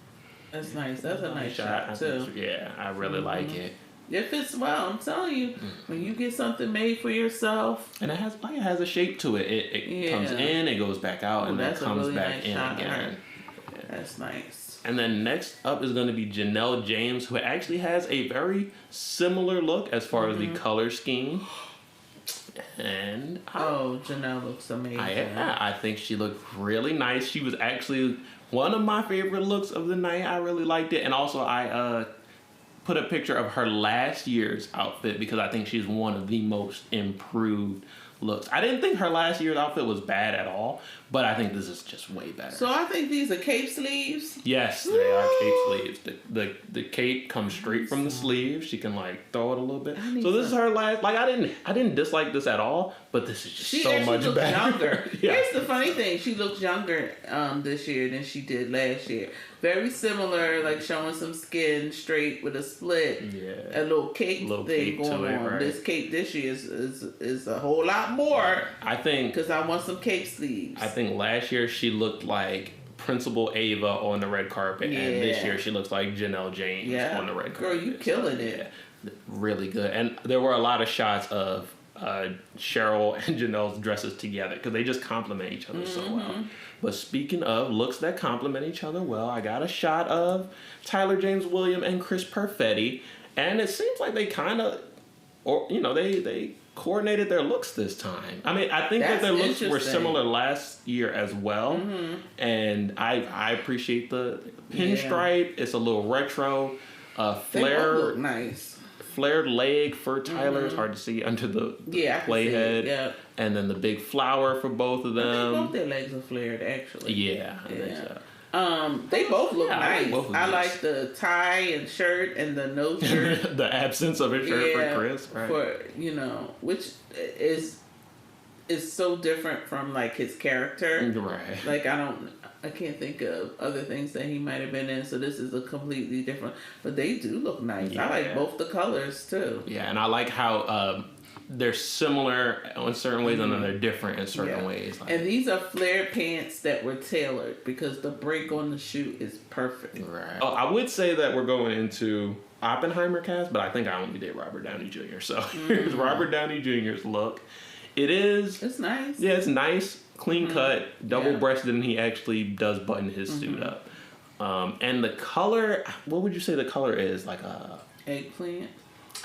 That's nice. That's a nice shot too. Yeah, I really like it. It fits well. I'm telling you, when you get something made for yourself, and it has a shape to it. It comes in, it goes back out, and then comes really back nice in shot again. Yeah. That's nice. And then next up is going to be Janelle James, who actually has a very similar look as far as the color scheme. And Janelle looks amazing. I think she looked really nice. She was actually one of my favorite looks of the night. I really liked it, and also I put a picture of her last year's outfit because I think she's one of the most improved looks. I didn't think her last year's outfit was bad at all, but I think this is just way better. So I think these are cape sleeves. Yes, they are cape sleeves. The cape comes straight from the sleeve. She can throw it a little bit. So this is her last. I didn't dislike this at all, but this is just so much looks better. Younger. Yeah. Here's the funny thing: she looks younger this year than she did last year. Very similar, showing some skin straight with a split. Yeah. A little cape thing going on. Right. This cape this year is a whole lot more. I think because I want some cape sleeves. I think last year she looked like Principal Ava on the red carpet, and this year she looks like Janelle James on the red carpet. Girl, you killing it. Yeah, really good. And there were a lot of shots of Cheryl and Janelle's dresses together because they just complement each other so well. But speaking of looks that complement each other well, I got a shot of Tyler James Williams and Chris Perfetti, and it seems like they kind of, they coordinated their looks this time. I mean, I think that their looks were similar last year as well, and I appreciate the pinstripe. It's a little retro, flare. They look nice. Flared leg for Tyler. It's hard to see under the playhead. Yeah. And then the big flower for both of them. Both their legs are flared, actually. Yeah. I think so. They both look nice. I like the tie and shirt and the no shirt. The absence of a shirt for Chris, right? Which is so different from his character. Right. I can't think of other things that he might have been in, so this is a completely different. But they do look nice. Yeah. I like both the colors too. Yeah, and I like how they're similar in certain ways, and then they're different in certain ways. And these are flared pants that were tailored because the break on the shoe is perfect. Right. Oh, I would say that we're going into Oppenheimer cast, but I think I only did Robert Downey Jr. So here's Robert Downey Jr.'s look. It's nice. Yeah, it's nice. Clean cut, double-breasted, and he actually does button his suit up. And the color, what would you say the color is? Like a eggplant?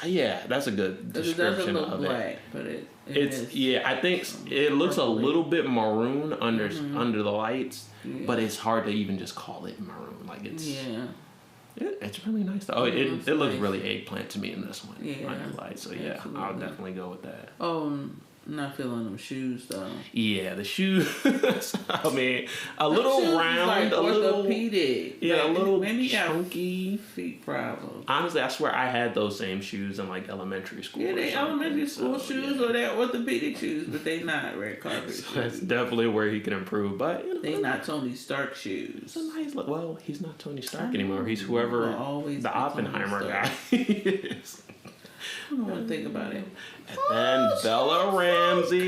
Yeah, that's a good description of it. It doesn't look black, but it's is. Yeah, I think it looks a little bit maroon under the lights, but it's hard to even just call it maroon. It's really nice though. It looks really eggplant to me in this one. Yeah. Under light, so absolutely. I'll definitely go with that. not feeling them shoes though. Yeah, the shoes. I mean, a Them little shoes is round, like a little orthopedic. yeah, a Like, little maybe you got chunky. feet problems. Honestly, I swear I had those same shoes in like elementary school. Yeah, or they something, elementary school so, shoes yeah. or they're orthopedic shoes, but they not red carpet That's shoes. definitely where he can improve, but you know, They not Tony Stark shoes. it's a nice look. Well, he's not Tony Stark anymore. He's whoever Will always the be Tony Oppenheimer Stark. guy is. I don't want to think about it. And then Bella Ramsey.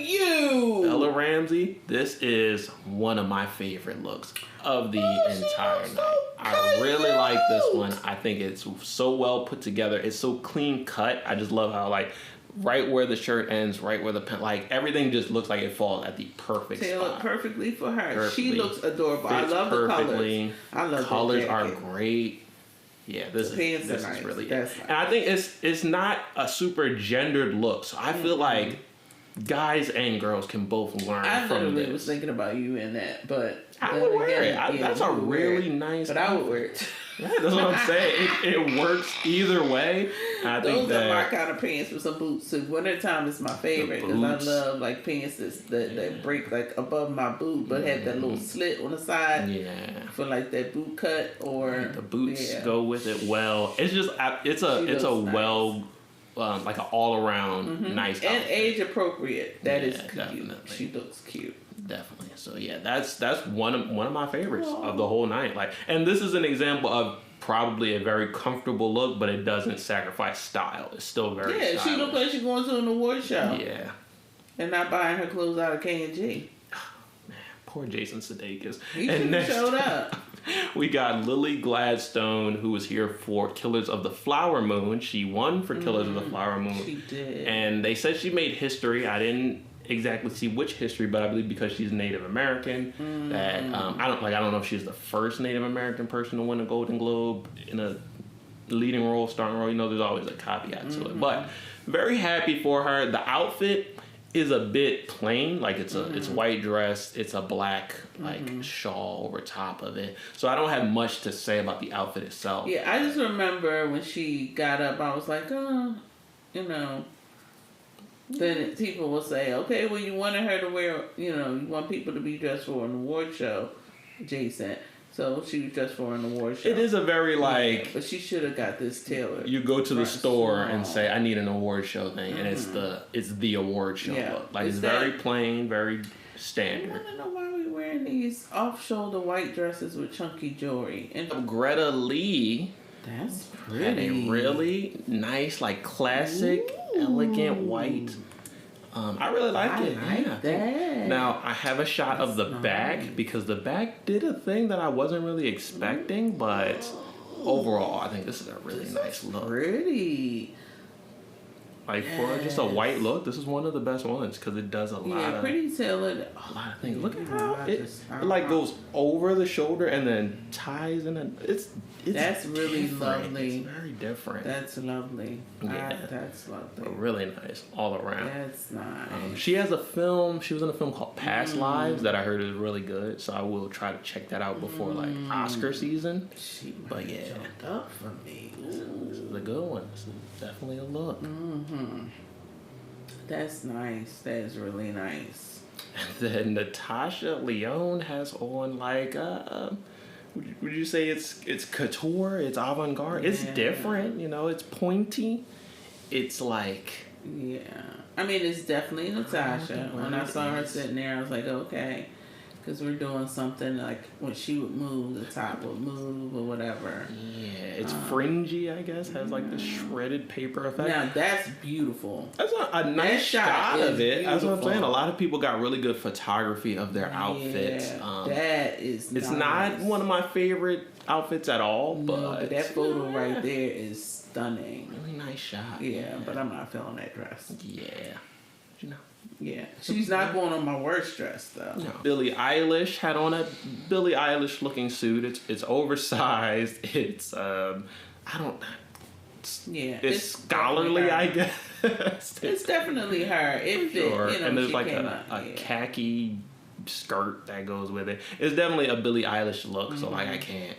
You. Bella Ramsey, this is one of my favorite looks of the entire night. I really like this one. I think it's so well put together. It's so clean cut. I just love how like right where the shirt ends, right where the pen, like everything just looks like it falls at the perfect Tailored spot. perfectly for her. Perfectly. She looks adorable. I Fits love the perfectly. colors. I love colors that are jacket. great. Yeah, this The pants is are nice. really That's it. nice. And I think it's not a super gendered look, so I feel like guys and girls can both learn I from literally this. was thinking about you in that, but I then would wear again, it. yeah, That's you a would wear really it. nice. But I would wear it. Yeah, that's what I'm saying. It works either way. I think Those are my that kind of pants with some boots. So wintertime is my favorite because I boots. love like pants that break like above my boot but have that little slit on the side yeah, for like that boot cut or the boots yeah. go with it well. It's just it's a She looks nice. well like an all around nice and outfit. age appropriate. That is Yeah, cute. definitely. She looks cute. Definitely. So yeah, that's one of my favorites of the whole night. Like, and this is an example of probably a very comfortable look, but it doesn't sacrifice style. It's still very Yeah, she stylish. looks like she's going to an award show Yeah. and not buying her clothes out of K&G. Poor Jason Sudeikis. He And should have next showed up. we got Lily Gladstone, who was here for Killers of the Flower Moon. She won for Killers of the Flower Moon. She did. And they said she made history. I didn't exactly see which history, but I believe because she's Native American, that I don't know if she's the first Native American person to win a Golden Globe in a leading role, starring role. You know, there's always a caveat to it, but very happy for her. The outfit is a bit plain, like it's white dress, it's a black like shawl over top of it. So I don't have much to say about the outfit itself. Yeah, I just remember when she got up, I was like, oh, you know. Then people will say, okay, well, you wanted her to wear, you know, you want people to be dressed for an award show, Jason. So she was dressed for an award show. It is a very like but she should have got this tailored. you go to the Front store small. and say I need an award show thing, and it's the award show Yeah. look. Like Is it's that- very plain, very I standard. want to know why we wearing these off-shoulder white dresses with chunky jewelry. And Greta Lee that's had pretty. a really nice, like classic, elegant white. I really like I it. like Yeah, I think- that. Now I have a shot of the That's back nice. because the back did a thing that I wasn't really expecting, but overall I think this is a really nice look. Pretty. Like for just a white look, this is one of the best ones because it does a lot Yeah, of pretty tailored. a lot of things. Look at Yeah, how I it, just- it like goes over the shoulder and then ties in it. It's That's really different. lovely. It's very different. That's lovely. Yeah. That's lovely. Really nice all around. That's nice. She has a film. She was in a film called Past Lives that I heard is really good. So I will try to check that out before like Oscar season. She But might yeah. have jumped up for me. This is a good one. This is definitely a look. That's nice. That is really nice. And then Natasha Lyonne has on like would you say it's couture? It's avant-garde. It's Yeah. different, you know. It's pointy. It's like Yeah. I mean, it's definitely Natasha. what When I it saw her is. sitting there, I was like, okay. Because we're doing something like when she would move, the top would move or whatever. yeah, it's fringy. I guess has like the shredded paper effect. Now, that's beautiful. That's a nice shot shot is of it. That's what I'm beautiful. saying. A lot of people got really good photography of their outfits. Yeah, that is It's nice. not one of my favorite outfits at all, No, but that photo yeah, right there is stunning. really nice shot. Yeah, but I'm not feeling that dress. Yeah, you know. Yeah, she's not going on my worst dress though. No. Billie Eilish had on a Billie Eilish looking suit. It's oversized. It's I don't. Yeah, It's scholarly, I guess. It's definitely her. It fit. Sure. You know, And there's she like came a out, yeah. khaki skirt that goes with it. It's definitely a Billie Eilish look. So like I can't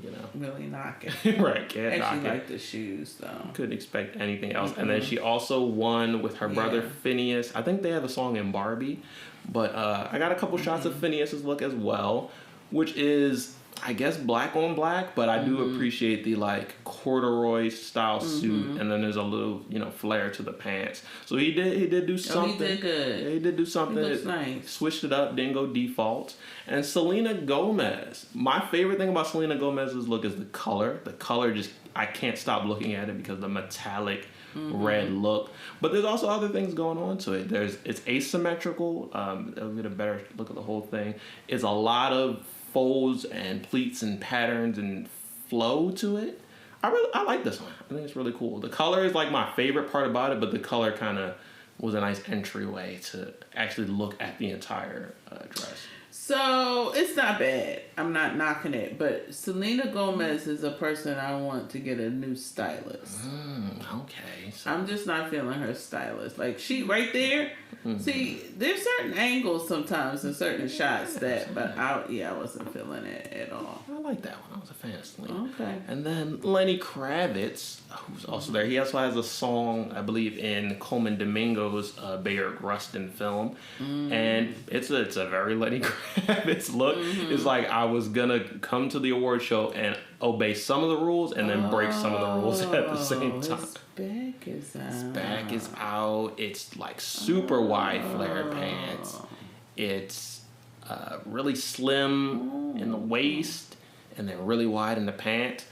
you know. Really knocking. Right, can't knock Actually it. like the shoes, though. Couldn't expect anything else. And then she also won with her brother Phineas. I think they have a song in Barbie. But I got a couple shots of Phineas's look as well, which is, I guess, black on black, but I do appreciate the like corduroy style suit, and then there's a little, you know, flare to the pants. So he did do something. Oh, he did good. Yeah, he did do something. He looks nice. Switched it up, didn't go default. And Selena Gomez. My favorite thing about Selena Gomez's look is the color. The color just, I can't stop looking at it because of the metallic red look. But there's also other things going on to it. It's asymmetrical. I'll get a better look at the whole thing. It's a lot of folds and pleats and patterns and flow to it. I like this one. I think it's really cool. The color is like my favorite part about it, but the color kind of was a nice entryway to actually look at the entire dress. So it's not bad. I'm not knocking it, but Selena Gomez is a person I want to get a new stylist. Okay. So. I'm just not feeling her stylist. Like she right there. See, there's certain angles sometimes in certain shots but I wasn't feeling it at all. I like that one. I was a fan of Selena. Okay. And then Lenny Kravitz, who's also there. He also has a song, I believe, in Coleman Domingo's Bayard Rustin film, and it's a very Lenny Kravitz look. It's like I was gonna come to the award show and obey some of the rules and then break some of the rules at the same time. His back is out. His back is out. It's like super wide flare pants. It's really slim in the waist and then really wide in the pant.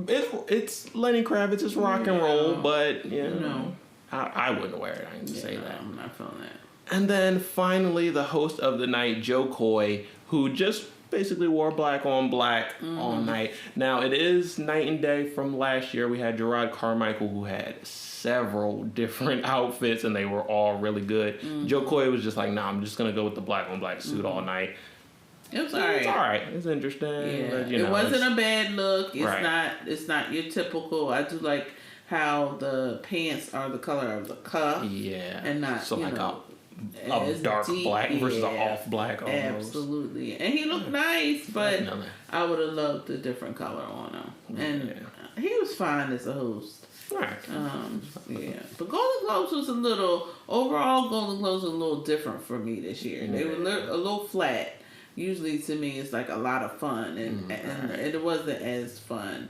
It's Lenny Kravitz. It's rock and roll, but you know, I wouldn't wear it. I need to say that. I'm not feeling that. And then finally, the host of the night, Joe Coy, who just basically wore black on black all night. Now, it is night and day from last year. We had Jrod Carmichael, who had several different outfits, and they were all really good. Joe Coy was just like, nah, I'm just going to go with the black on black suit all night. It was alright. It's alright. It's interesting. Yeah. But, you know, it wasn't a bad look. It's right. It's not your typical. I do like how the pants are the color of the cuff. Yeah. And not so like know, a dark deep, black versus an off black almost. Absolutely. And he looked nice, but Definitely. I would have loved a different color on him. And he was fine as a host. Right. Yeah. But Golden Globes was overall Golden Globes was a little different for me this year. They were a little flat. Usually to me it's like a lot of fun and it wasn't as fun.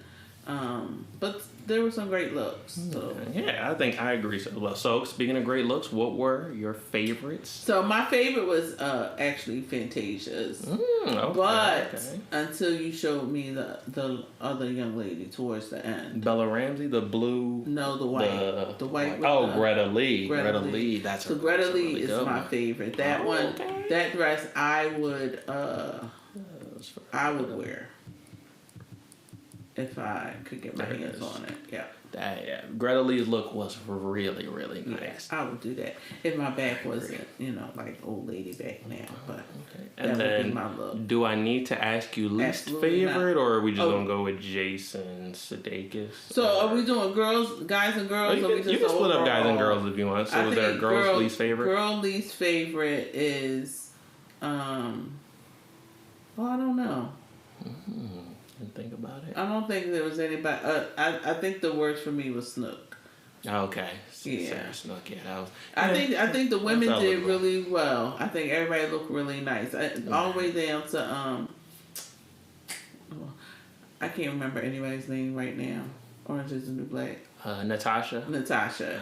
But there were some great looks. So. Yeah, I think I agree. So speaking of great looks, what were your favorites? So my favorite was actually Fantasia's. Okay, but until you showed me the other young lady towards the end. Bella Ramsey, the blue. No, the white. The white. Greta Lee. Greta Lee. That's so Greta Lee really is my favorite. That one, okay. that dress, I would wear if I could get my hands on it. Yeah. Greta Lee's look was really, really nice. Yeah, I would do that if my back wasn't, like old lady back now. But and that then, would be my look. Do I need to ask you least Absolutely favorite, not. or are we just gonna go with Jason Sudeikis? So are we doing guys and girls? You can split up guys and girls if you want. So is there a girl's least favorite? Girl least favorite is, I don't know. Think about it. I don't think there was anybody. I think the worst for me was Snook. Okay. Yeah. Sarah Snook. Yeah, that was. I think the women That did was really well. I think everybody looked really nice. All the way down to I can't remember anybody's name right now. Orange is the New Black. Natasha. Natasha.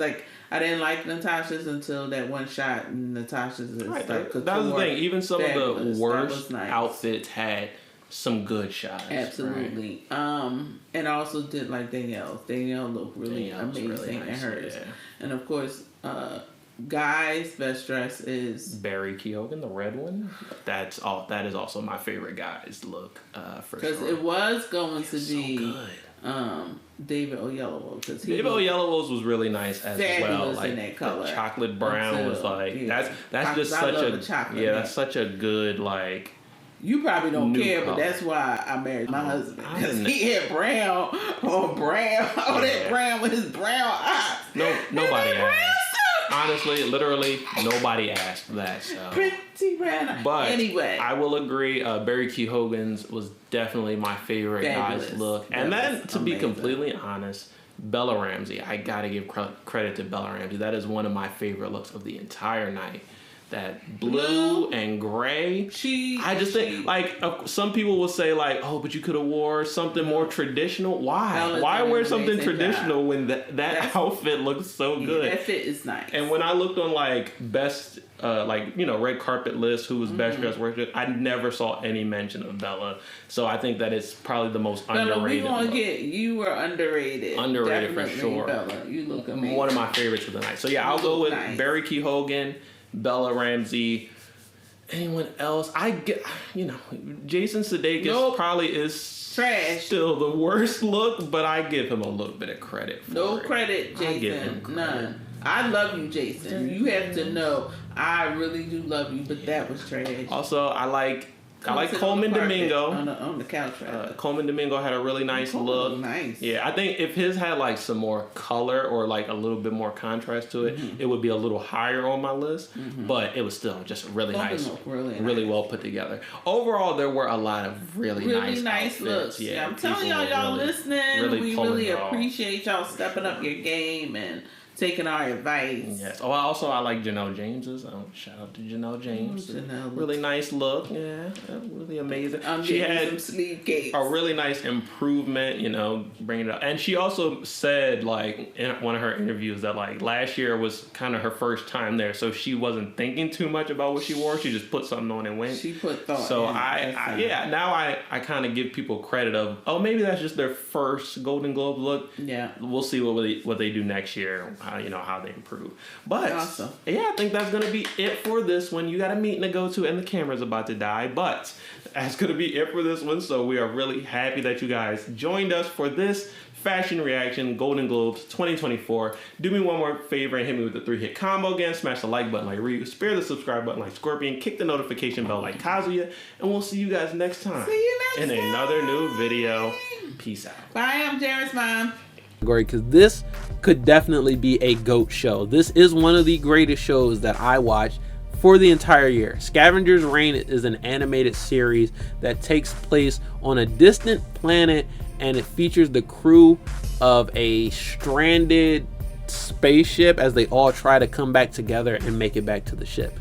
Okay. I didn't like Natasha's until that one shot. And Natasha's is Right, like that was the thing. Even some fabulous. of the worst nice. outfits had some good shots. Absolutely. Right? And I also did like Danielle. Danielle looked really Danielle's amazing really in nice, hers. yeah. And of course, guys' best dress is Barry Keoghan, the red one. That is also my favorite guy's look. For because sure. it was going to be so good. David Oyelowo because David Oyelowo's was really nice as well. Like in that color. the chocolate brown was like that's just such that's such a good like. You probably don't New care, color. but that's why I married my husband. Because he had brown, that brown with his brown eyes. Nobody asked. honestly, literally, nobody asked that. So. Pretty brown. But anyway, I will agree. Barry Keoghan's was definitely my favorite Fabulous. guy's look. That And then, was to be amazing. completely honest, Bella Ramsey. I gotta give credit to Bella Ramsey. That is one of my favorite looks of the entire night. That blue and gray. I just think, like, some people will say, like, oh, but you could have wore something more traditional. Why? Bella's Why done wear an something amazing traditional when that outfit looks so good? That fit is nice. And when I looked on, like, best, red carpet list, who was best dressed worship, I never saw any mention of Bella. So I think that it's probably the most underrated look. You were underrated. Underrated for Definitely, sure. Bella. You look amazing. One of my favorites of the night. So yeah, I'll go with Nice. Barry Keoghan, Bella Ramsey. Anyone else? Jason Sudeikis probably is trash. Still the worst look, but I give him a little bit of credit for No it. credit, I give him Jason. credit. None. I love you, Jason. You have to know I really do love you, but that was trash. Also, I like Sit on Coleman the carpet, Domingo. on the couch. Right? Coleman Domingo had a really nice look. Nice. Yeah, I think if his had like some more color or like a little bit more contrast to it, it would be a little higher on my list. But it was still just really Coleman nice, looked really really nice. well put together. Overall, there were a lot of really nice outfits. looks. Yeah, I'm telling people y'all were listening. We pulling really it off. appreciate y'all stepping up your game and taking our advice. Yes. Oh, I like Janelle James's. Shout out to Janelle James. Janelle really nice look. Yeah, really amazing. I'm She getting had some sleeve cakes. a really nice improvement, bringing it up. And she also said, like, in one of her interviews that, like, last year was kind of her first time there, so she wasn't thinking too much about what she wore. She just put something on and went. She put thought. So in. now I kind of give people credit of, oh, maybe that's just their first Golden Globe look. Yeah. We'll see what they do next year, how they improve. But Awesome. yeah, I think that's gonna be it for this one. You got a meeting to go to and the camera's about to die, but that's gonna be it for this one. So we are really happy that you guys joined us for this fashion reaction Golden Globes 2024. Do me one more favor and hit me with the 3-hit combo again. Smash the like button like Ryu, spare the subscribe button like Scorpion, kick the notification bell like Kazuya, and we'll see you guys next time. See you next in time. another new video. Peace out. Bye, I'm Jared's mom. Because this could definitely be a GOAT show. This is one of the greatest shows that I watched for the entire year. Scavenger's Reign is an animated series that takes place on a distant planet, and it features the crew of a stranded spaceship as they all try to come back together and make it back to the ship.